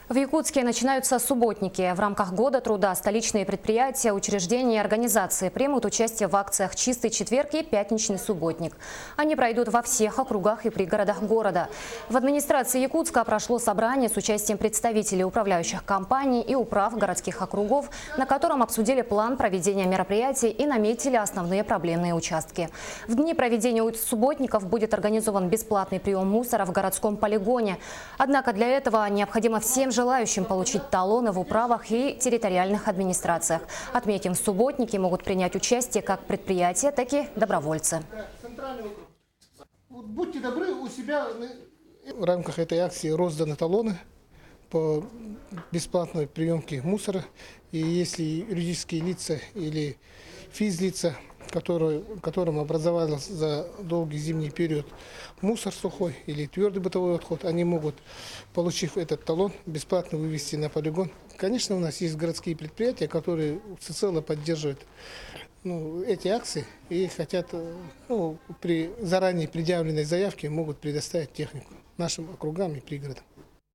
В Якутске начинаются субботники. В рамках года труда столичные предприятия, учреждения и организации примут участие в акциях «Чистый четверг» и «Пятничный субботник». Они пройдут во всех округах и пригородах города. В администрации Якутска прошло собрание с участием представителей управляющих компаний и управ городских округов, на котором обсудили план проведения мероприятий и наметили основные проблемные участки. В дни проведения субботников будет организован бесплатный прием мусора в городском полигоне. Однако для этого необходимо всем желающим получить талоны в управах и территориальных администрациях. Отметим, в субботники могут принять участие как предприятия, так и добровольцы. Будьте добры, у себя в рамках этой акции розданы талоны по бесплатной приемке мусора. И если юридические лица или физлица, которым образовался за долгий зимний период мусор сухой или твердый бытовой отход, они могут, получив этот талон, бесплатно вывести на полигон. Конечно, у нас есть городские предприятия, которые всецело поддерживают эти акции и хотят, при заранее предъявленной заявке могут предоставить технику нашим округам и пригородам.